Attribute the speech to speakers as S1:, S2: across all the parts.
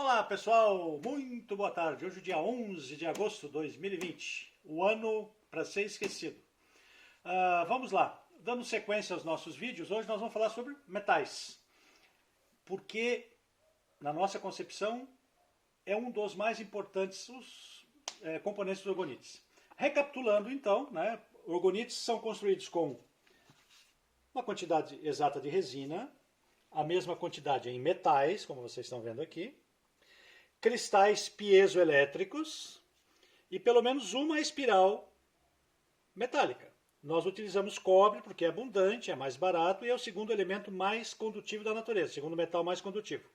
S1: Olá pessoal, muito boa tarde. Hoje é dia 11 de agosto de 2020, o ano para ser esquecido. Vamos lá, dando sequência aos nossos vídeos, hoje nós vamos falar sobre metais. Porque, na nossa concepção, é um dos mais importantes componentes dos orgonites. Recapitulando então, orgonites são construídos com uma quantidade exata de resina, a mesma quantidade em metais, como vocês estão vendo aqui, cristais piezoelétricos e pelo menos uma espiral metálica. Nós utilizamos cobre porque é abundante, é mais barato e é o segundo elemento mais condutivo da natureza, o segundo metal mais condutivo.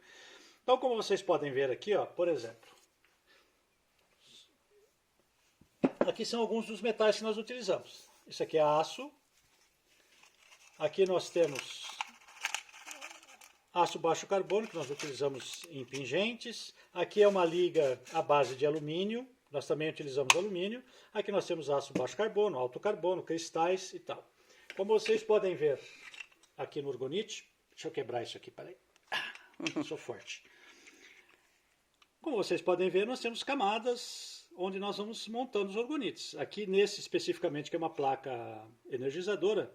S1: Então, como vocês podem ver aqui, por exemplo, aqui são alguns dos metais que nós utilizamos. Isso aqui é aço. Aqui nós temos aço baixo carbono, que nós utilizamos em pingentes. Aqui é uma liga à base de alumínio, nós também utilizamos alumínio. Aqui nós temos aço baixo carbono, alto carbono, cristais e tal. Como vocês podem ver aqui no orgonite, deixa eu quebrar isso aqui, peraí, sou forte. Como vocês podem ver, nós temos camadas onde nós vamos montando os orgonites. Aqui nesse especificamente, que é uma placa energizadora,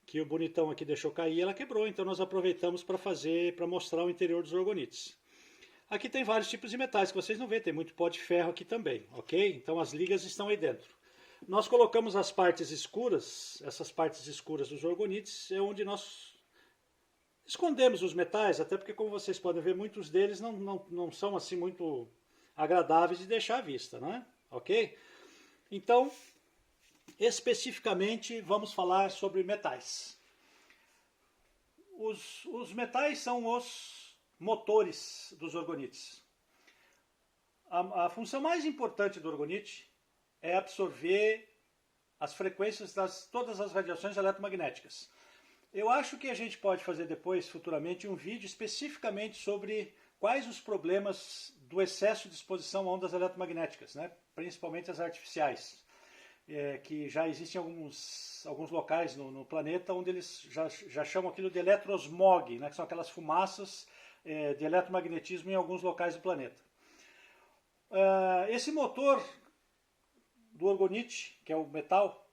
S1: que o bonitão aqui deixou cair, ela quebrou, então nós aproveitamos para mostrar o interior dos orgonites. Aqui tem vários tipos de metais que vocês não veem, tem muito pó de ferro aqui também, ok? Então as ligas estão aí dentro. Nós colocamos as partes escuras, essas partes escuras dos orgonites, é onde nós escondemos os metais, até porque, como vocês podem ver, muitos deles não são assim muito agradáveis de deixar à vista, né? Ok? Então, especificamente, vamos falar sobre metais. Os metais são os motores dos orgonites. A função mais importante do orgonite é absorver as frequências de todas as radiações eletromagnéticas. Eu acho que a gente pode fazer depois, futuramente, um vídeo especificamente sobre quais os problemas do excesso de exposição a ondas eletromagnéticas, principalmente as artificiais. Que já existem alguns locais no planeta onde eles já chamam aquilo de eletrosmog, que são aquelas fumaças de eletromagnetismo em alguns locais do planeta. Esse motor do orgonite, que é o metal,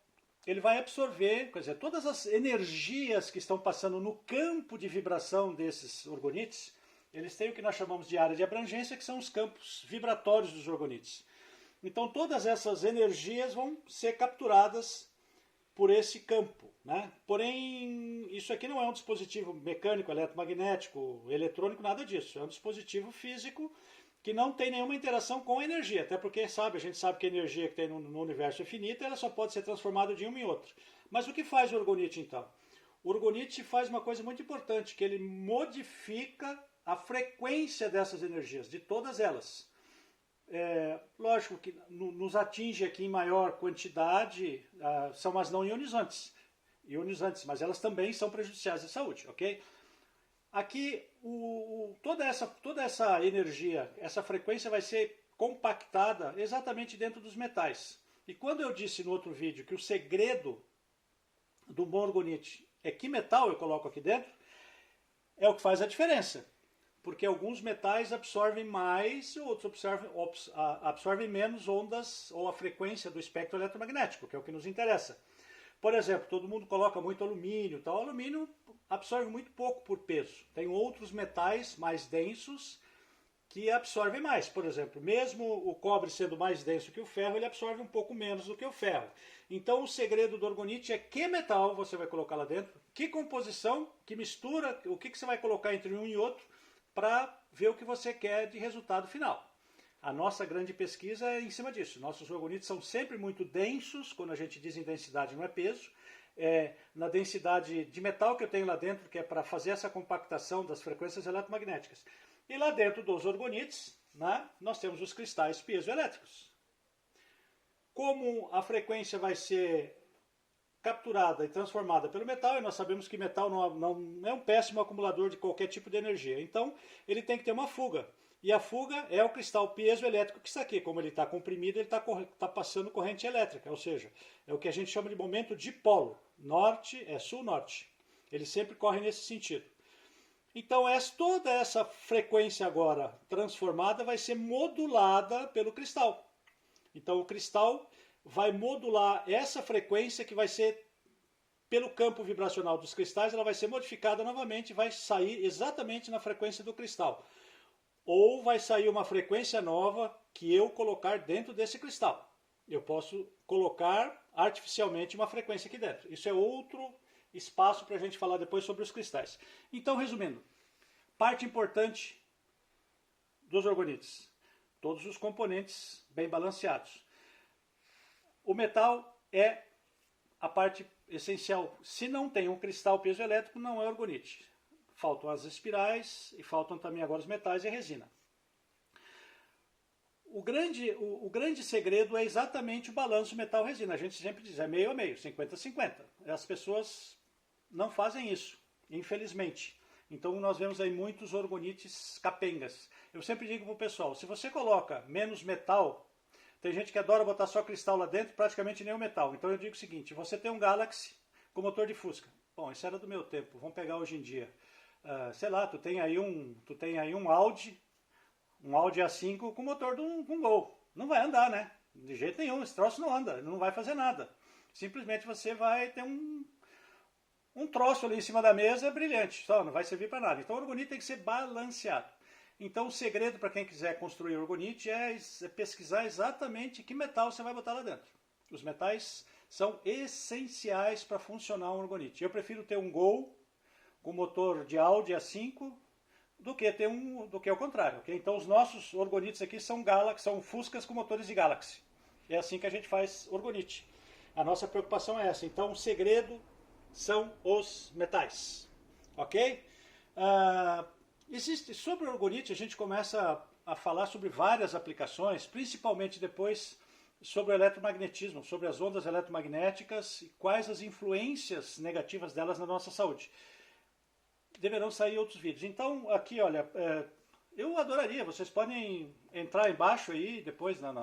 S1: ele vai absorver, quer dizer, todas as energias que estão passando no campo de vibração desses orgonites, eles têm o que nós chamamos de área de abrangência, que são os campos vibratórios dos orgonites. Então todas essas energias vão ser capturadas por esse campo. Porém, isso aqui não é um dispositivo mecânico, eletromagnético, eletrônico, nada disso. É um dispositivo físico que não tem nenhuma interação com a energia. Até porque a gente sabe que a energia que tem no universo é finita, ela só pode ser transformada de uma em outra. Mas o que faz o orgonite então? O orgonite faz uma coisa muito importante, que ele modifica a frequência dessas energias, de todas elas. Lógico que nos atinge aqui em maior quantidade, são as não ionizantes, mas elas também são prejudiciais à saúde, ok? Aqui, toda essa energia, essa frequência vai ser compactada exatamente dentro dos metais. E quando eu disse no outro vídeo que o segredo do bom orgonite é que metal eu coloco aqui dentro, é o que faz a diferença. Porque alguns metais absorvem mais, outros absorvem menos ondas ou a frequência do espectro eletromagnético, que é o que nos interessa. Por exemplo, todo mundo coloca muito alumínio. O alumínio absorve muito pouco por peso. Tem outros metais mais densos que absorvem mais. Por exemplo, mesmo o cobre sendo mais denso que o ferro, ele absorve um pouco menos do que o ferro. Então o segredo do orgonite é que metal você vai colocar lá dentro, que composição, que mistura, o que você vai colocar entre um e outro, para ver o que você quer de resultado final. A nossa grande pesquisa é em cima disso. Nossos orgonites são sempre muito densos, quando a gente diz em densidade não é peso, na densidade de metal que eu tenho lá dentro, que é para fazer essa compactação das frequências eletromagnéticas. E lá dentro dos orgonites, nós temos os cristais piezoelétricos. Como a frequência vai ser capturada e transformada pelo metal, e nós sabemos que metal não é um péssimo acumulador de qualquer tipo de energia. Então, ele tem que ter uma fuga. E a fuga é o cristal piezoelétrico que está aqui. Como ele está comprimido, ele está passando corrente elétrica, ou seja, é o que a gente chama de momento dipolo. Norte é sul-norte. Ele sempre corre nesse sentido. Então toda essa frequência agora transformada vai ser modulada pelo cristal. Então o cristal vai modular essa frequência que vai ser, pelo campo vibracional dos cristais, ela vai ser modificada novamente e vai sair exatamente na frequência do cristal. Ou vai sair uma frequência nova que eu colocar dentro desse cristal. Eu posso colocar artificialmente uma frequência aqui dentro. Isso é outro espaço para a gente falar depois sobre os cristais. Então, resumindo, parte importante dos orgonites, todos os componentes bem balanceados. O metal é a parte essencial. Se não tem um cristal piezoelétrico, não é orgonite. Faltam as espirais e faltam também agora os metais e a resina. O grande segredo é exatamente o balanço metal-resina. A gente sempre diz, é meio a meio, 50-50. As pessoas não fazem isso, infelizmente. Então nós vemos aí muitos orgonites capengas. Eu sempre digo para o pessoal, se você coloca menos metal, tem gente que adora botar só cristal lá dentro, praticamente nem o metal. Então eu digo o seguinte, você tem um Galaxy com motor de Fusca. Bom, isso era do meu tempo, vamos pegar hoje em dia. Sei lá, tu tem aí um Audi A5 com motor de um Gol. Não vai andar, né? De jeito nenhum, esse troço não anda, não vai fazer nada. Simplesmente você vai ter um troço ali em cima da mesa brilhante, só não vai servir para nada. Então o orgonite tem que ser balanceado. Então o segredo para quem quiser construir orgonite é pesquisar exatamente que metal você vai botar lá dentro. Os metais são essenciais para funcionar um orgonite. Eu prefiro ter um Gol com motor de Audi A5 do que ao contrário. Okay? Então os nossos orgonites aqui são Fuscas com motores de Galaxy. É assim que a gente faz orgonite. A nossa preocupação é essa. Então o segredo são os metais. Ok? Sobre o orgonite a gente começa a falar sobre várias aplicações, principalmente depois sobre o eletromagnetismo, sobre as ondas eletromagnéticas e quais as influências negativas delas na nossa saúde. Deverão sair outros vídeos. Então, aqui, olha, eu adoraria, vocês podem entrar embaixo aí, depois nas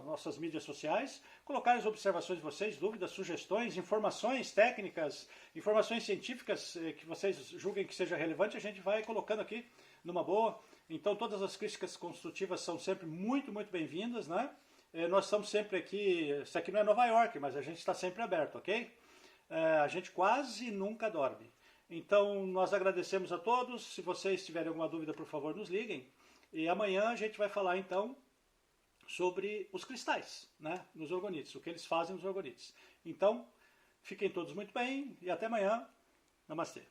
S1: nossas mídias sociais, colocar as observações de vocês, dúvidas, sugestões, informações técnicas, informações científicas que vocês julguem que seja relevante, a gente vai colocando aqui numa boa. Então, todas as críticas construtivas são sempre muito, muito bem-vindas, né? Nós estamos sempre aqui, isso aqui não é Nova York, mas a gente está sempre aberto, ok? A gente quase nunca dorme. Então, nós agradecemos a todos. Se vocês tiverem alguma dúvida, por favor, nos liguem. E amanhã a gente vai falar, então, sobre os cristais, né, nos orgonites, o que eles fazem nos orgonites. Então, fiquem todos muito bem e até amanhã. Namastê.